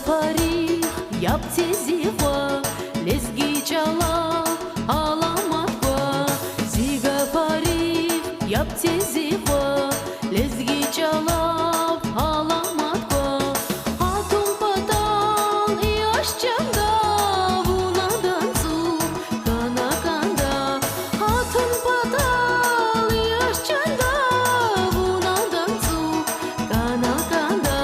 фари, я птизива, лезги чала, аламатва. Зига фари, я птизива, лезги чала, аламатва. Атум патал и ашчанда, вуна данцу, кана канда. Атум патал и ашчанда, вуна данцу, кана канда.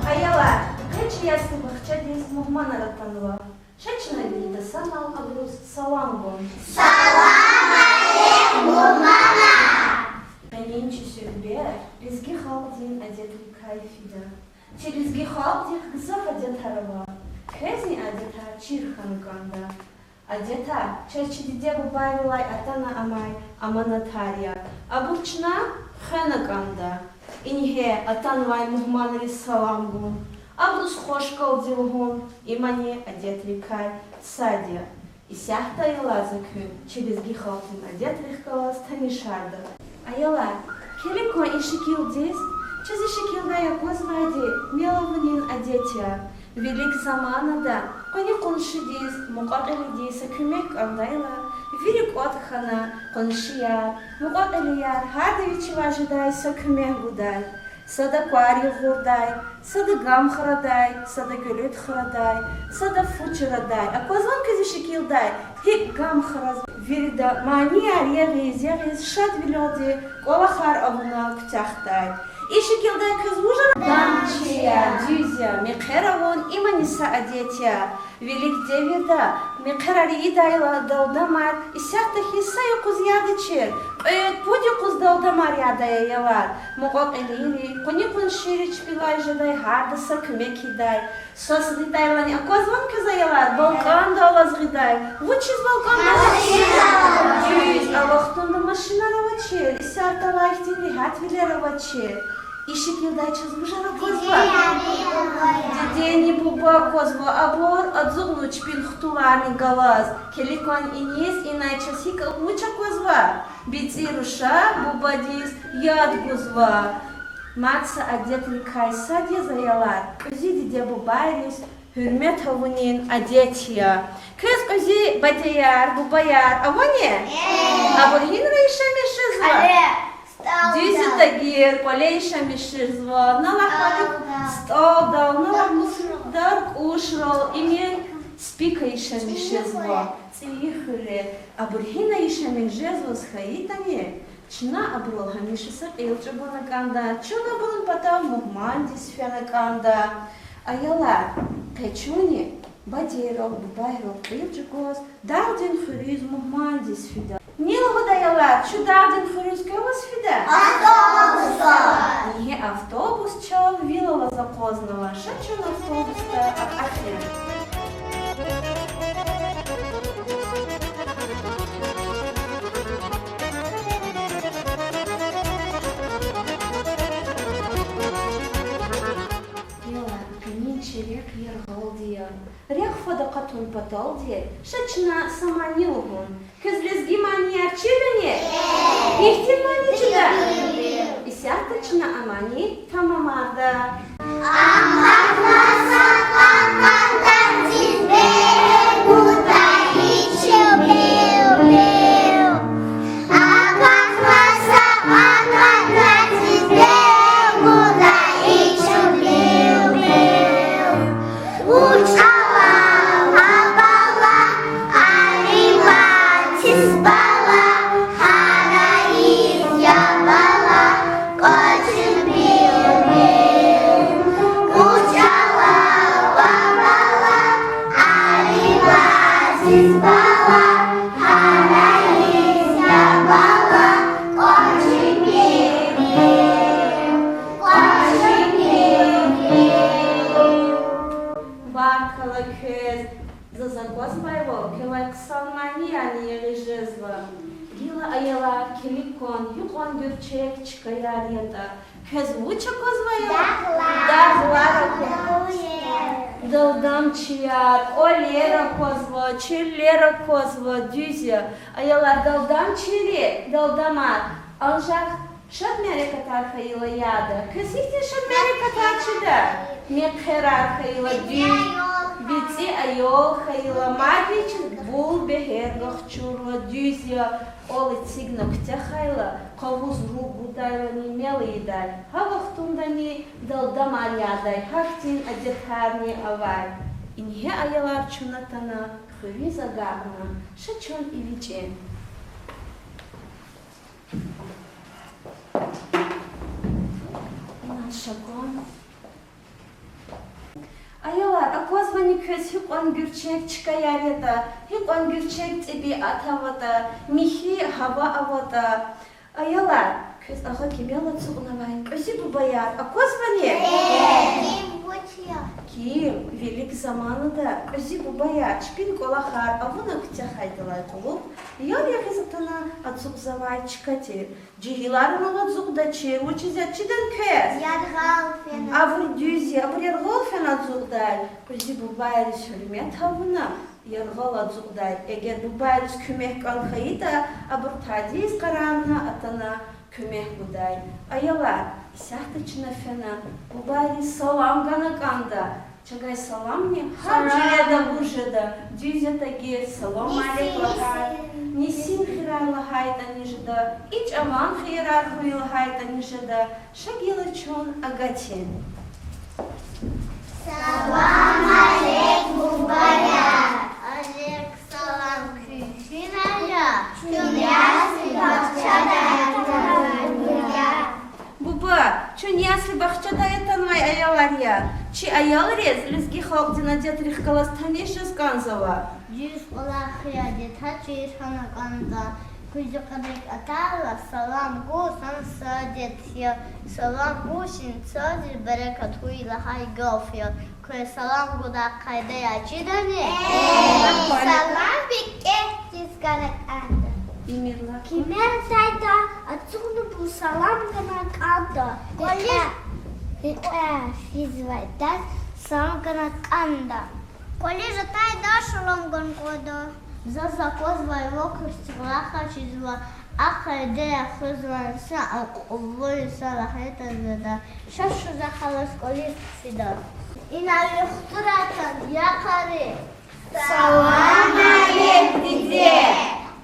Аяла, кече ясны бахча дейс мухман аратанова. Шачина дейді санал абрус саламгон. Салам алейкум, мухмана! Пенинчи сюрбер, лизги халдин адетли кайфида. Челизги халдих гзах адетарова. Крезни адета чирхан ганда. Адета, чачи дидебу байвилай атана амай аманатария. Абурчна хана ганда. Инге атанвай мухманри саламгун. Абрус хошкал дилгун. Имани адетликай садия. Исяхта илазакю. Челизги халдин адетлих калас танишарда. Аяла, келико ишикил дис? Чези шикилда якоз вади меловнин адетия. Велик заманада, кони конши дис, муqaqili диса kümek андайла. Вирик отхана, коншия, муqaqili яр, хардавичи важидай, со kümek будай. Сада куари гурдай, сада гам храдай, сада гөлөт храдай, сада фучрадай. А козван кези шикилдай, хик гам храз. Вирида мани ягиз, шад вилоди, колахар авуна ктяхтай. Ишикилдай кызбужа дамчия, дюзя, мекеравон иманиса адетия. Велик девида, мекерари идайла далдамар, исяхта хисаю кузядычер. Пуди куз далдамар ядая ялар. Мугот элири, коникун ширич пилай жадай, хардаса кумекидай. Сосли дайлани, а козван кызаялар, балкан далазгидай. Вучиз балкан далазгидай. Дюз, а вахтунда машина равачер, исяхта лайхтили хатвиле равачер. Ишикилдай чызбужара козва. Дедени буба козва абор адзугну чпин хтуларни галаз. Келикон инис инай часика муча козва. Битируша бубадис яд гузва. Матса адетли кайсадия заялар. Кози диде бубайрис hürmet havunин адетия. Кыз кози бадияр бубаяр. Авоне? Аборгин рейша мешизва. Дюзи тагир, полейша мишизва, налахмадик стол дал, налахмудар ушрол, имен спика иша мишизва. Цихре, абурхина иша мишизва с хаитами. Чна аброл хамишиса илчабана канда, чуна булун патав мухмандис фянаканда. Аяла, качуни, бадиров, бубайров, илчакос, дардин фуриз мухмандис фида. Нилова даяла, чудардин фуриз кавас фида? Автобуса! Не автобус чал, вилова запознала, шачун автобуста ахер. Рек яргалдия, рек фадакатун паталдия, шачна саманилгун, кызлезги мания чивене, ихтин мани чуда, исяктачна амани тамамарда. бар кала köz. Зазагозвайво, кела ксалмани yani yerежезва. Гила аяла келикон, юкон гürçek çıkayar ya da. Köz vuça kozvaya. Dağlara Daldan çiyar, olera kozva, çillera kozva, düzya. Ayalar daldan çiri, daldamar. Alacak şat merekatar kayıla yada. Kısıkta şat merekatar çıda. Mekherar kayıla düz. Bizi ayol kayıla madriç bul behergah çurla düzya. Olı tsignokte kayla, kavuz rugu daylani meliday. Havahtundani daldamar yaday, haktin adetharni avay. İnhe ayalar çunatana, kıvi zagarna, şaçon iliçe. Şakon. Ayalar, akozvani köz hükon gürçek çıkayar ya da, hükon gürçek tibi atavada, mihi hava avada. Ayalar, köz ağa kemela tsuğunavay, közi bu bayar, akozvani? Kim? Velik zamanında közi bu bayar, çpin kolahar, avuna kıtya haydalar kolup, yar yakızatana atsuk zavay çıkati. Cihilarına atsuk da çir, uçizat çiden köz. Avur düzya, avur yargol fen atsuk day. Közi bu bayar sürmet havuna. Yargol atsuk day. Eğer bu bayar kümek kankayı da, abur tadiz karanına atana kümek buday. Ayalar, isahta çına fena, bu bayar salam gana kanda. Çagay salam ne? Hacıya da vujada, düzya da gir, salam aleyklar. Nisin khirarla hayda nijda, iç aman khirar huyla hayda nijda, şagila çon agatin. Salam aleykum bayar. Aleyksalam küçünaya. Çünyası bahçada yatanlar. Buba, çün yasli bahçada yatanmay ayalar ya. Çi ayal rez, lizgi halkdina detrih kalas tanışız kanzava. Yüz olahıya detach irhana kanda. Kuzu kadrik atala salam gusan sadet ya. Salam gusin sadir berekat huyla hay gofya. Kuy salam guda kayda ya çidani. Salam bikke cizganak anda. İmirla. Kimer sayda atsunu bu salam gana kanda. Kolis fizvaydas salam gana kanda. Kolis tayda salam gan koda. Zaza kozvay lokr stilaha çizva. Akar deya khuzvansa akuvul salaheta zada. Şaşu zahalas kolis fida. İna yuhturatan yakari. Salam aleykum.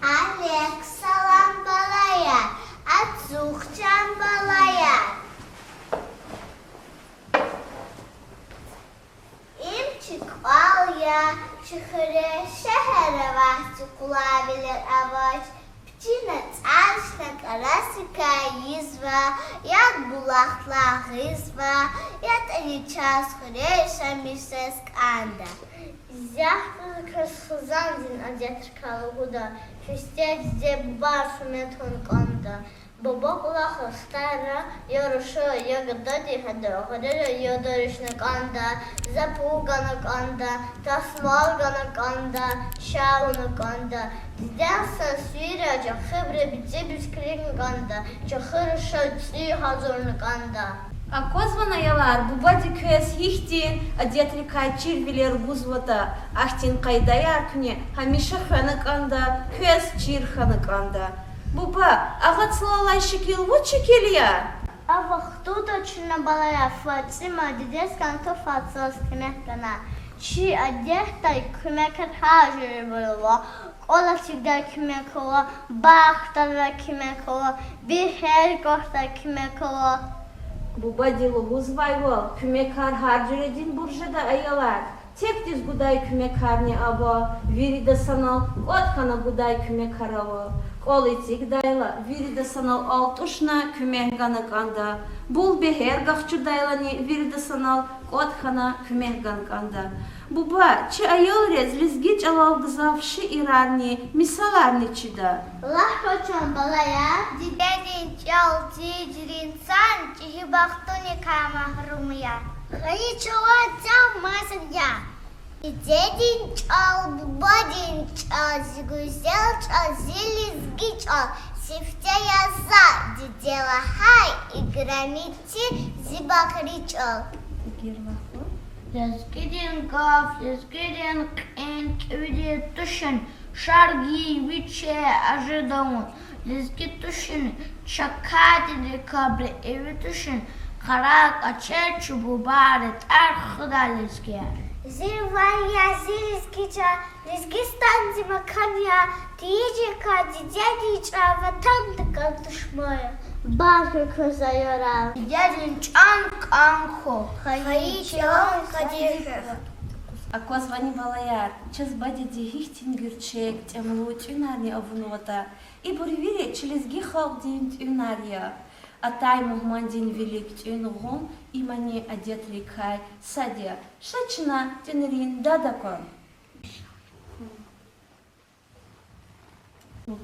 Alek salam balaya, atsukçan balaya. İmçik alya, çıkırı şehre vahçı kulabilir avaç. Pçine çarşna karasika yizva, yad bulakla hizva, yad ani ças hıreşa mişses kanda. Зяхтыз красхызанзин адятркала гуда, шестец де барсу метон канда. Бабок лаха стара, ярушо ягодади хада, хадера йодоришна канда, запугана канда, тасмалгана канда, шауна канда. Зделса свира, чахыбре бицебис крин канда, чахыры шальци хазорна канда. Akozvan ayalar, bubadi köz hihtin, adetrika çirviler buzvata, ahtin kaydayar küne, hamişa hanıkanda, köz çir hanıkanda. Buba, ağatsılalay şekil bu çekil ya. Ava хто-то чина балая Фатима дедескан то фатсос кемекана. Чи одехтай кемекат хажир было. Ола всегда кемекала, бахтала кемекала, бихер кохта кемекала. Buba dilu buzvayvo, kümekar harcıredin burjada ayalar. Tek diz guday kümekarni ava, viride sanal, otkana guday kümekar ava. Kolitik dayla, viride sanal altuşna kümehgana kanda. Bul beher gahçu daylani, viride sanal, otkana kümehgan kanda. Buba, çi ayol rez, lizgiç alal gızavşı irarni, misalarni çida. Лахочон балая, дидедин чал тижрин сан, чихи бахтуни кама хрумя. Хани чала цам масадя, Дедин чал, бабадин чал, зигузел чал, зелезги чал, сифте яза, дедела хай, и громити зибакри чал. Lezgidin gaf, lezgidin qin, kividi tushin, shargi viche ajidaun. Lezgid tushin, chakadi de kabre evi tushin, karak açer çubu baret er khuda lezgiyer. Зирвая, зирискича, лизгистан зимаканья, тиечка, дидядича, ватантака душмая. Банка козайора. Diyadin çan kanko. Хаича, кадирка. Аква звани балаяр, час бади дихих тингирчек, тямлу тюнарни авунота. И бурвире челезги халдин тюнария. Атай мухмандин велик тюнгон, имани одет рекай, садя. Шачна тюнрин дадакон.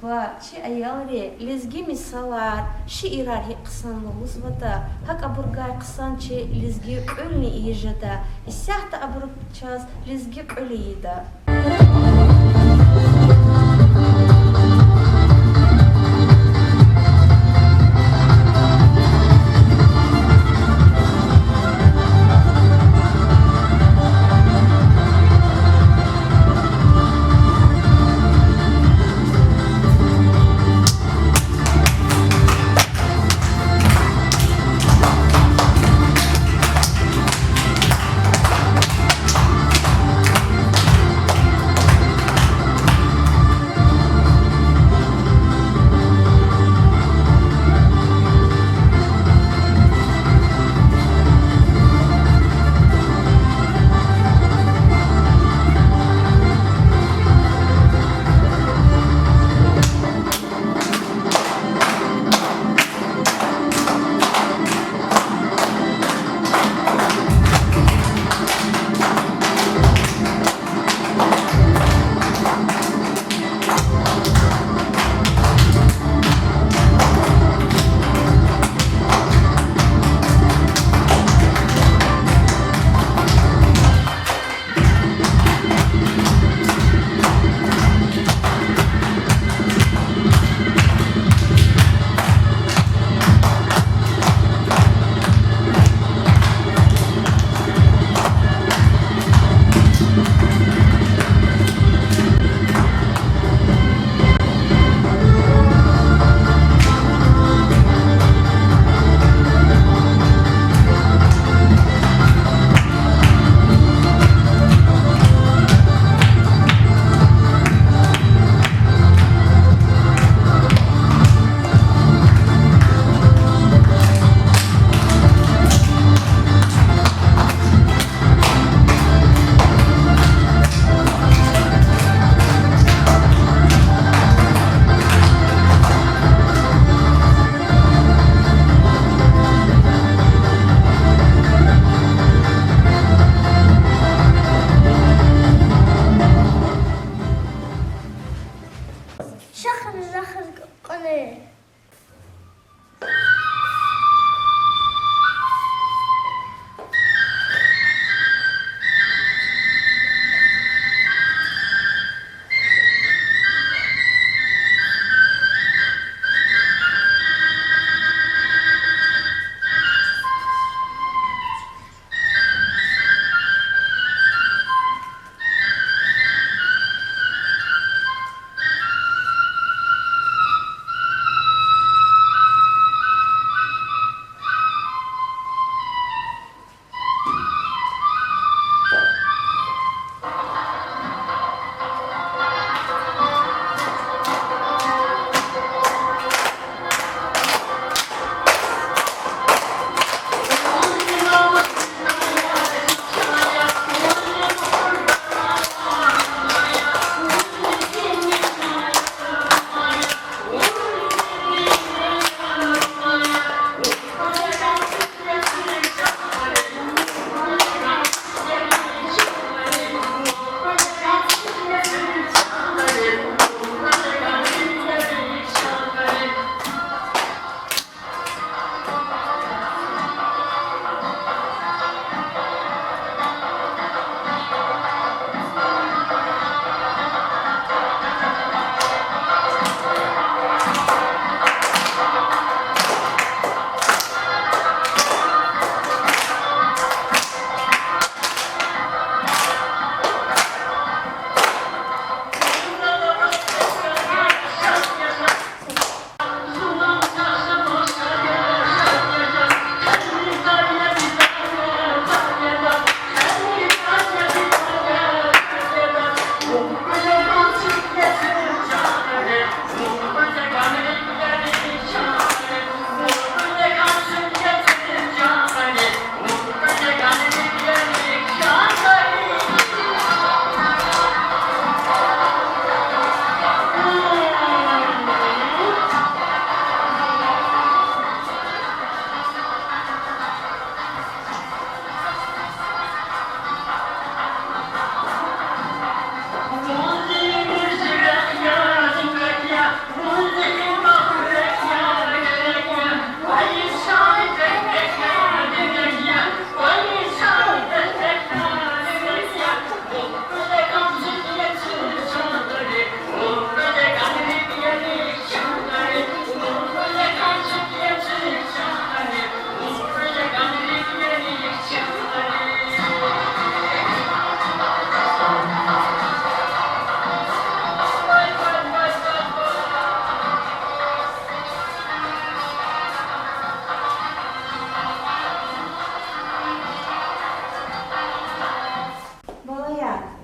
Ба, чи аялре, лезги мисалар, ши ирархи қысан лузвата, хак абургай қысан чи лезги көлни ежада, исяхта абург час лезги көли еда.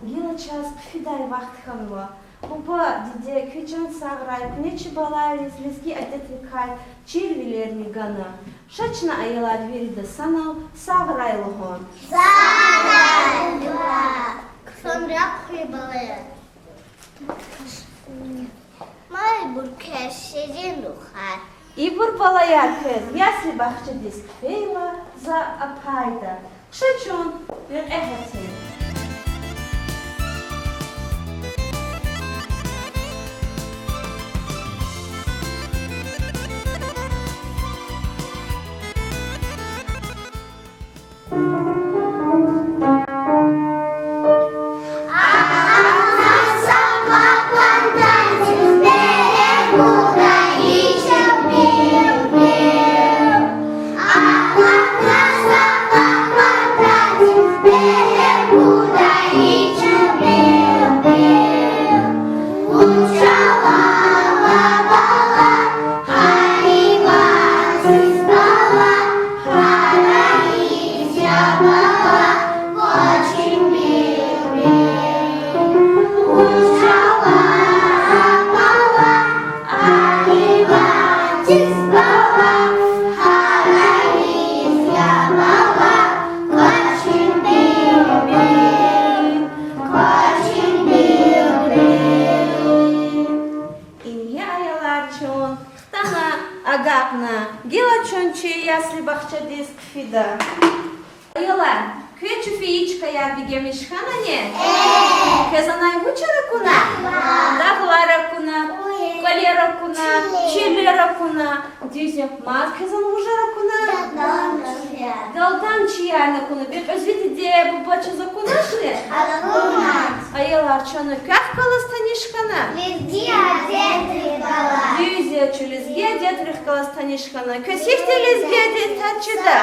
гила час кфидай вақт ханва. Баба диде көчен сағырай, күнечі балай резлезге әдетлікай, червилерні гана. Шачна айылар верді санал, сағырайлығын. Сағырайлыға. Sonra kuybalayı. Май буркеш шежин духар. И бур балая кыз, ясли бахчы диск фейла за апайда. Шачун, вер эхетин. Агапна, гила чонче ясли бахча диск фида. Ayılar, köye çüfeyiçka ya bir gemişkana ne? Kazanay vıçara kuna, dağlara kuna, kolera kuna, çillera kuna. Diyeceğim, maz kazan vıçara kuna. Daldan çiyana kuna, bir özveti diye bu başıza kunaşlı. Ayılar çonu kaf kalastanişkana. Diyeceğim, çülizge detrih kalastanişkana. Kösifte lizge detachida.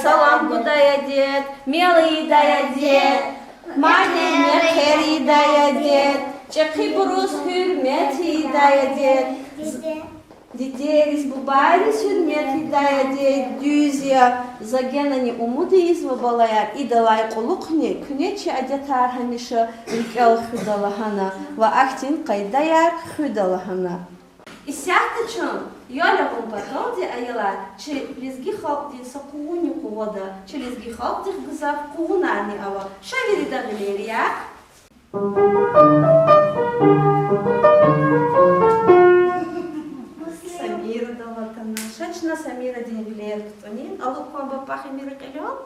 Салам гудая дед, мелый дая дед, мадемер хери дая дед, чекhi buruz hürmeti daya ded. Дидерис бубарис hürmeti daya ded, düzya zagenani umudu izvabalaya idalay quluqni, күнечи адятар hamişa ülkel xudalahana va aktin qaydayar xudalahana. Исяхтачон, Йоля компатолди айылар, чи лизги халкти сакууни кувода, чи лизги халкти гызав куунани ава. Шавири да галерия. Самира да ватана. Шачна Самира дин билер ктонин. Алук куан бапахи мира калyon?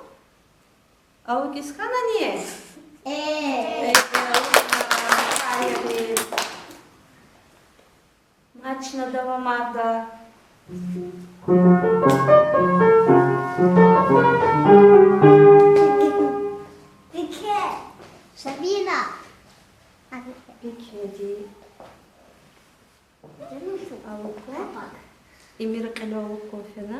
Алук искана не? Начна давамада. Pike. Sabina. Pike di. Aluko. Emir kalo aluko fena.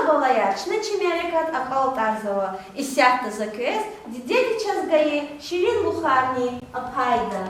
Балаячна чемерекат акал тарзова. Исяхта закес, дидели час гае, ширин лухарни, апайда.